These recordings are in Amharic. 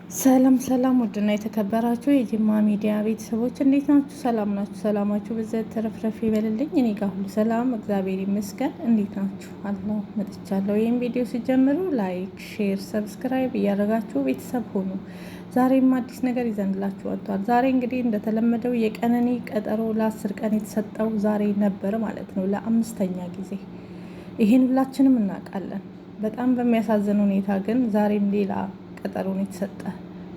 ሰላም ሰላም፣ ውድና የተከበራችሁ የጅማ ሚዲያ ቤተሰቦች እንዴት ናችሁ? ሰላም ናችሁ? ሰላማችሁ በዘት ተረፍረፍ ይበልልኝ። እኔ ጋር ሁሉ ሰላም እግዚአብሔር ይመስገን። እንዴት ናችሁ? አላሁ መጥቻለሁ። ይህም ቪዲዮ ሲጀምሩ ላይክ፣ ሼር፣ ሰብስክራይብ እያደረጋችሁ ቤተሰብ ሆኑ። ዛሬም አዲስ ነገር ይዘንላችሁ ወጥቷል። ዛሬ እንግዲህ እንደተለመደው የቀነኒ ቀጠሮ ለ10 ቀን የተሰጠው ዛሬ ነበር ማለት ነው፣ ለ5ኛ ጊዜ። ይህን ሁላችንም እናውቃለን። በጣም በሚያሳዝን ሁኔታ ግን ዛሬም ሌላ ቀጠሮን የተሰጠ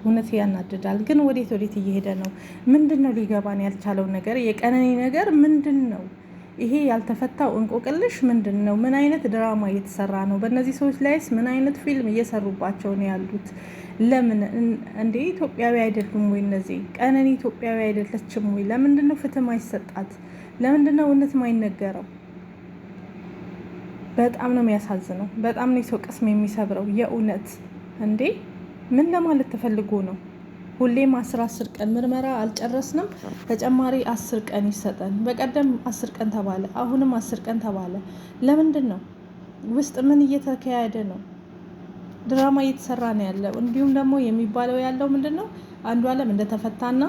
እውነት ያናድዳል። ግን ወዴት እየሄደ ነው? ምንድን ነው ሊገባን ያልቻለው ነገር? የቀነኒ ነገር ምንድን ነው? ይሄ ያልተፈታው እንቆቅልሽ ምንድን ነው? ምን አይነት ድራማ እየተሰራ ነው? በእነዚህ ሰዎች ላይስ ምን አይነት ፊልም እየሰሩባቸው ነው ያሉት? ለምን እንዴ? ኢትዮጵያዊ አይደሉም ወይ እነዚህ? ቀነኒ ኢትዮጵያዊ አይደለችም ወይ? ለምንድን ነው ፍትህ ማይሰጣት? ለምንድን ነው እውነት ማይነገረው? በጣም ነው የሚያሳዝነው። በጣም ነው የሰው ቅስም የሚሰብረው የእውነት እንዴ። ምን ለማለት ተፈልጎ ነው? ሁሌም 10 ቀን ምርመራ አልጨረስንም፣ ተጨማሪ 10 ቀን ይሰጠን። በቀደም 10 ቀን ተባለ፣ አሁንም 10 ቀን ተባለ። ለምንድን ነው? ውስጥ ምን እየተካሄደ ነው? ድራማ እየተሰራ ነው ያለው። እንዲሁም ደግሞ የሚባለው ያለው ምንድን ነው? አንዷለም እንደተፈታና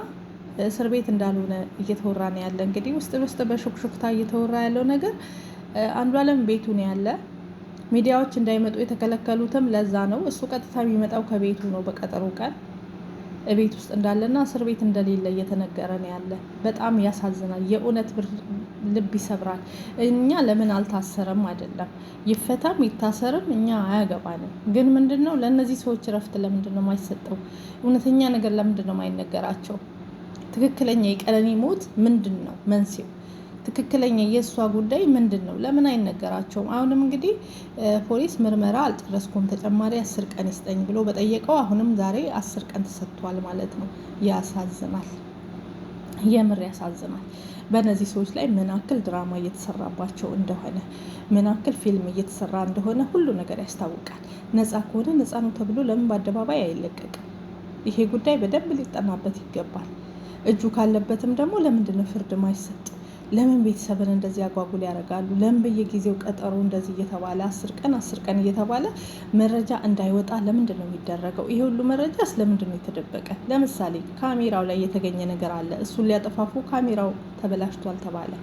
እስር ቤት እንዳልሆነ እየተወራ ነው ያለ። እንግዲህ ውስጥ በሹክሹክታ እየተወራ ያለው ነገር አንዷለም ቤቱ ነው ያለ። ሚዲያዎች እንዳይመጡ የተከለከሉትም ለዛ ነው። እሱ ቀጥታ የሚመጣው ከቤቱ ነው። በቀጠሮ ቀን ቤት ውስጥ እንዳለና እስር ቤት እንደሌለ እየተነገረ ነው ያለ። በጣም ያሳዝናል። የእውነት ልብ ይሰብራል። እኛ ለምን አልታሰረም አይደለም፣ ይፈታም ይታሰርም እኛ አያገባንም። ግን ምንድን ነው ለእነዚህ ሰዎች እረፍት ለምንድን ነው የማይሰጠው? እውነተኛ ነገር ለምንድን ነው የማይነገራቸው? ትክክለኛ የቀነኒ ሞት ምንድን ነው መንስኤው? ትክክለኛ የእሷ ጉዳይ ምንድን ነው? ለምን አይነገራቸውም? አሁንም እንግዲህ ፖሊስ ምርመራ አልጨረስኩም ተጨማሪ 10 ቀን ይስጠኝ ብሎ በጠየቀው አሁንም ዛሬ 10 ቀን ተሰጥቷል ማለት ነው። ያሳዝናል፣ የምር ያሳዝናል። በእነዚህ ሰዎች ላይ ምን ያክል ድራማ እየተሰራባቸው እንደሆነ፣ ምን ያክል ፊልም እየተሰራ እንደሆነ ሁሉ ነገር ያስታውቃል። ነፃ ከሆነ ነፃ ነው ተብሎ ለምን በአደባባይ አይለቀቅም? ይሄ ጉዳይ በደንብ ሊጠናበት ይገባል። እጁ ካለበትም ደግሞ ለምንድን ነው ፍርድ ማይሰጥ? ለምን ቤተሰብን እንደዚህ አጓጉል ያደርጋሉ? ለምን በየጊዜው ቀጠሮ እንደዚህ እየተባለ 10 ቀን እየተባለ መረጃ እንዳይወጣ ለምንድን ነው የሚደረገው? ይሄ ሁሉ መረጃ ስለምንድን ነው የተደበቀ? ለምሳሌ ካሜራው ላይ የተገኘ ነገር አለ። እሱን ሊያጠፋፉ ካሜራው ተበላሽቷል ተባለ።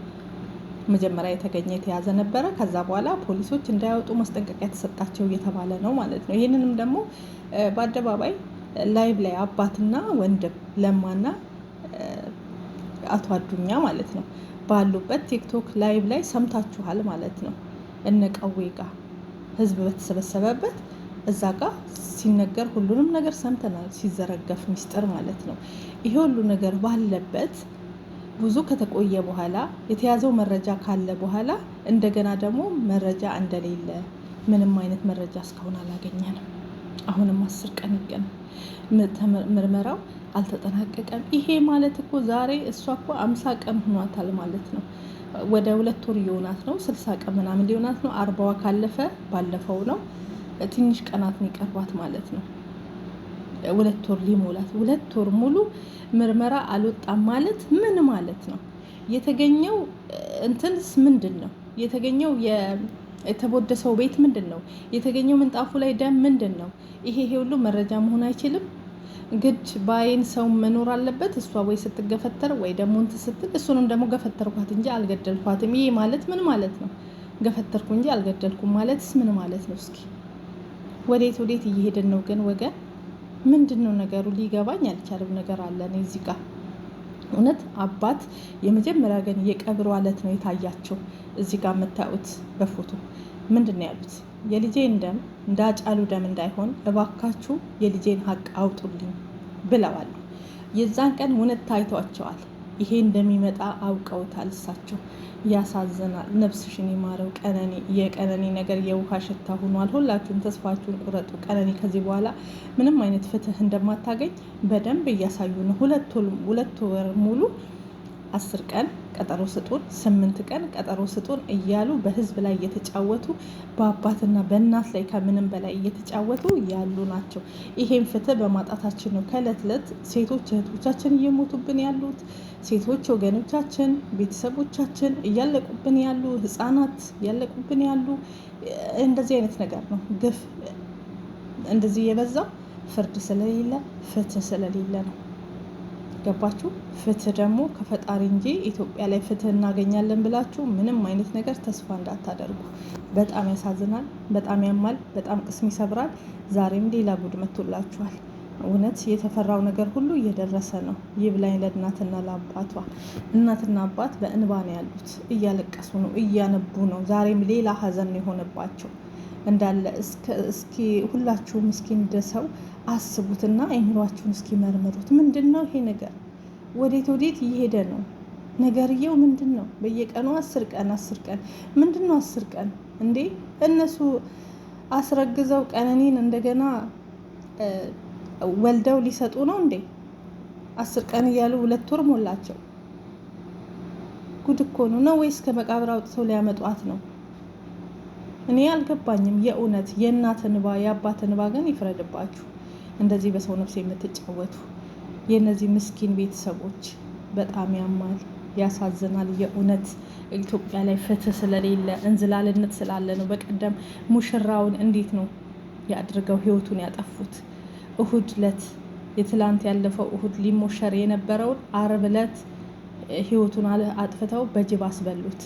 መጀመሪያ የተያዘ ነበረ። ከዛ በኋላ ፖሊሶች እንዳያወጡ ማስጠንቀቂያ ተሰጣቸው እየተባለ ነው ማለት ነው። ይህንንም ደግሞ በአደባባይ ላይቭ ላይ አባትና ወንድም ለማና አቶ አዱኛ ማለት ነው ባሉበት ቲክቶክ ላይቭ ላይ ሰምታችኋል ማለት ነው። እነቀዌ ጋር ህዝብ በተሰበሰበበት እዛ ጋር ሲነገር ሁሉንም ነገር ሰምተናል። ሲዘረገፍ ሚስጥር ማለት ነው። ይሄ ሁሉ ነገር ባለበት ብዙ ከተቆየ በኋላ የተያዘው መረጃ ካለ በኋላ እንደገና ደግሞ መረጃ እንደሌለ ምንም አይነት መረጃ እስካሁን አላገኘንም። አሁንም 10 ቀን ይገናል። ምርመራው አልተጠናቀቀም። ይሄ ማለት እኮ ዛሬ እሷ እኮ 50 ቀን ሆኗታል ማለት ነው። ወደ 2 ወር ሊሆናት ነው። 60 ቀን ምናምን ሊሆናት ነው። 40ዋ ካለፈ ባለፈው ነው። ትንሽ ቀናት የሚቀርባት ማለት ነው። 2 ወር ሊሞላት። 2 ወር ሙሉ ምርመራ አልወጣም ማለት ምን ማለት ነው? የተገኘው እንትንስ ምንድን ነው የተገኘው? የተቦደሰው ቤት ምንድን ነው የተገኘው? ምንጣፉ ላይ ደም ምንድን ነው? ይሄ ሁሉ መረጃ መሆን አይችልም። ግድ በአይን ሰው መኖር አለበት። እሷ ወይ ስትገፈተር ወይ ደግሞ እንትን ስትል፣ እሱንም ደግሞ ገፈተርኳት እንጂ አልገደልኳትም። ይሄ ማለት ምን ማለት ነው? ገፈተርኩ እንጂ አልገደልኩም ማለትስ ምን ማለት ነው? እስኪ ወዴት እየሄድን ነው ግን ወገን? ምንድን ነው ነገሩ? ሊገባኝ ያልቻለው ነገር አለ እኔ እዚህ ጋር እውነት። አባት የመጀመሪያ ግን የቀብሩ ዕለት ነው የታያቸው። እዚህ ጋር የምታዩት በፎቶ ምንድን ነው ያሉት? የልጄን ደም እንዳጫሉ ደም እንዳይሆን እባካችሁ የልጄን ሀቅ አውጡልኝ ብለዋል። የዛን ቀን እውነት ታይቷቸዋል። ይሄ እንደሚመጣ አውቀውታል እሳቸው። ያሳዝናል። ነፍስሽን ይማረው ቀነኒ። የቀነኒ ነገር የውሃ ሽታ ሆኗል። ሁላችሁም ተስፋችሁን ቁረጡ። ቀነኒ ከዚህ በኋላ ምንም አይነት ፍትህ እንደማታገኝ በደንብ እያሳዩ ነው። 2 ወር ሙሉ 10 ቀን ቀጠሮ ስጡን፣ 8 ቀን ቀጠሮ ስጡን እያሉ በህዝብ ላይ እየተጫወቱ በአባትና በእናት ላይ ከምንም በላይ እየተጫወቱ ያሉ ናቸው። ይሄን ፍትህ በማጣታችን ነው ከእለት እለት ሴቶች እህቶቻችን እየሞቱብን ያሉት፣ ሴቶች ወገኖቻችን ቤተሰቦቻችን እያለቁብን ያሉ፣ ህፃናት እያለቁብን ያሉ። እንደዚህ አይነት ነገር ነው ግፍ እንደዚህ የበዛው ፍርድ ስለሌለ ፍትህ ስለሌለ ነው። ገባችሁ? ፍትህ ደግሞ ከፈጣሪ እንጂ ኢትዮጵያ ላይ ፍትህ እናገኛለን ብላችሁ ምንም አይነት ነገር ተስፋ እንዳታደርጉ። በጣም ያሳዝናል፣ በጣም ያማል፣ በጣም ቅስም ይሰብራል። ዛሬም ሌላ ጉድ መጥቶላችኋል። እውነት የተፈራው ነገር ሁሉ እየደረሰ ነው። ይብላኝ ለእናትና ለአባቷ። እናትና አባት በእንባ ነው ያሉት፣ እያለቀሱ ነው፣ እያነቡ ነው። ዛሬም ሌላ ሀዘን የሆነባቸው እንዳለ እስኪ ሁላችሁም እስኪ እንደሰው አስቡትና አይምሯችሁን እስኪ መርምሩት። ምንድን ነው ይሄ ነገር? ወዴት እየሄደ ነው ነገርየው? ምንድን ነው? በየቀኑ 10 ቀን ምንድን ነው 10 ቀን እንዴ? እነሱ አስረግዘው ቀነኒን እንደገና ወልደው ሊሰጡ ነው እንዴ? 10 ቀን እያሉ 2 ወር ሞላቸው። ጉድ እኮ ነው ወይስ ከመቃብር አውጥተው ሊያመጧት ነው? እኔ አልገባኝም። የእውነት የእናት እንባ የአባት እንባ ግን ይፍረድባችሁ። እንደዚህ በሰው ነፍስ የምትጫወቱ የእነዚህ ምስኪን ቤተሰቦች በጣም ያማል፣ ያሳዝናል። የእውነት ኢትዮጵያ ላይ ፍትህ ስለሌለ እንዝላልነት ስላለ ነው። በቀደም ሙሽራውን እንዴት ነው ያድርገው ህይወቱን ያጠፉት? እሁድ ዕለት የትላንት ያለፈው እሁድ ሊሞሸር የነበረውን አርብ ዕለት ህይወቱን አጥፍተው በጅብ አስበሉት፣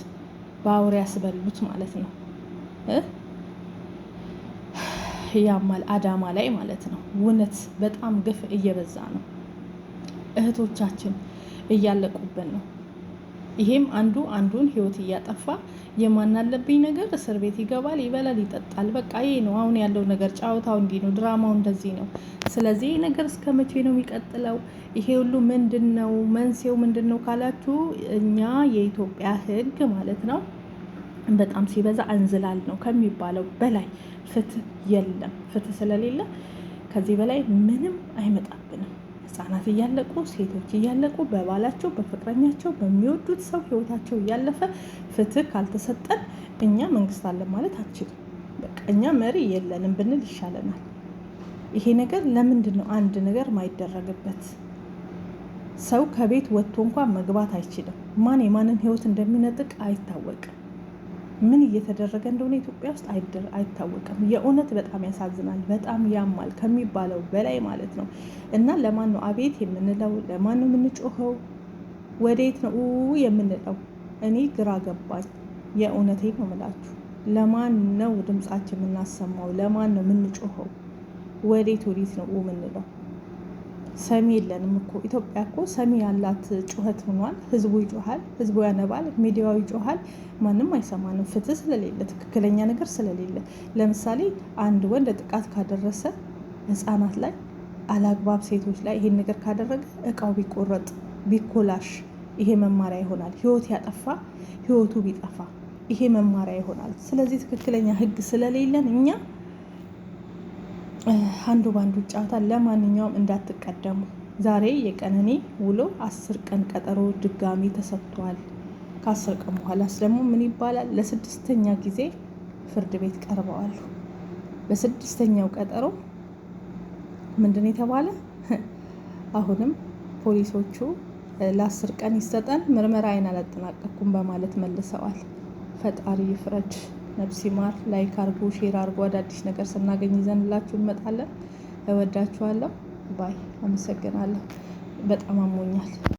በአውሬ አስበሉት ማለት ነው። ያማል። አዳማ ላይ ማለት ነው። እውነት በጣም ግፍ እየበዛ ነው። እህቶቻችን እያለቁብን ነው። ይሄም አንዱን ህይወት እያጠፋ የማናለብኝ ነገር እስር ቤት ይገባል፣ ይበላል፣ ይጠጣል። በቃ ይሄ ነው አሁን ያለው ነገር። ጨዋታው እንዲህ ነው፣ ድራማው እንደዚህ ነው። ስለዚህ ይህ ነገር እስከ መቼ ነው የሚቀጥለው? ይሄ ሁሉ ምንድን ነው መንስኤው ምንድን ነው ካላችሁ፣ እኛ የኢትዮጵያ ህግ ማለት ነው በጣም ሲበዛ እንዝላል ነው ከሚባለው በላይ። ፍትህ የለም። ፍትህ ስለሌለ ከዚህ በላይ ምንም አይመጣብንም። ህጻናት እያለቁ፣ ሴቶች እያለቁ በባላቸው፣ በፍቅረኛቸው፣ በሚወዱት ሰው ህይወታቸው እያለፈ ፍትህ ካልተሰጠን እኛ መንግስት አለን ማለት አንችልም። በቃ እኛ መሪ የለንም ብንል ይሻለናል። ይሄ ነገር ለምንድን ነው አንድ ነገር ማይደረግበት? ሰው ከቤት ወጥቶ እንኳን መግባት አይችልም። ማን የማንን ህይወት እንደሚነጥቅ አይታወቅም። ምን እየተደረገ እንደሆነ ኢትዮጵያ ውስጥ አይታወቅም። የእውነት በጣም ያሳዝናል፣ በጣም ያማል ከሚባለው በላይ ማለት ነው። እና ለማን ነው አቤት የምንለው? ለማን ነው የምንጮኸው? ወዴት ነው የምንለው? እኔ ግራ ገባኝ። የእውነቴን ነው የምላችሁ። ለማን ነው ድምጻችን የምናሰማው? ለማን ነው የምንጮኸው? ወዴት ነው የምንለው? ሰሚ የለንም እኮ ኢትዮጵያ እኮ ሰሚ ያላት ጩኸት ሆኗል። ህዝቡ ይጮሃል፣ ህዝቡ ያነባል፣ ሚዲያው ይጮሃል። ማንም አይሰማንም። ፍትህ ስለሌለ፣ ትክክለኛ ነገር ስለሌለ። ለምሳሌ አንድ ወንድ ጥቃት ካደረሰ ህፃናት ላይ፣ አላግባብ ሴቶች ላይ ይሄን ነገር ካደረገ እቃው ቢቆረጥ ቢኮላሽ ይሄ መማሪያ ይሆናል። ህይወት ያጠፋ ህይወቱ ቢጠፋ ይሄ መማሪያ ይሆናል። ስለዚህ ትክክለኛ ህግ ስለሌለን እኛ አንዱ ባንዱ ጨዋታ። ለማንኛውም እንዳትቀደሙ። ዛሬ የቀነኒ ውሎ 10 ቀን ቀጠሮ ድጋሚ ተሰጥቷል። ከ10 ቀን በኋላስ ደግሞ ምን ይባላል? ለ6ኛ ጊዜ ፍርድ ቤት ቀርበዋል። በ6ኛው ቀጠሮ ምንድን የተባለ? አሁንም ፖሊሶቹ ለ10 ቀን ይሰጠን፣ ምርመራዬን አላጠናቀኩም በማለት መልሰዋል። ፈጣሪ ይፍረድ። ነፍስ ይማር። ላይክ አርጉ፣ ሼር አርጉ። አዳዲስ ነገር ስናገኝ ይዘንላችሁ እንመጣለን። እወዳችኋለሁ። ባይ። አመሰግናለሁ። በጣም አሞኛል።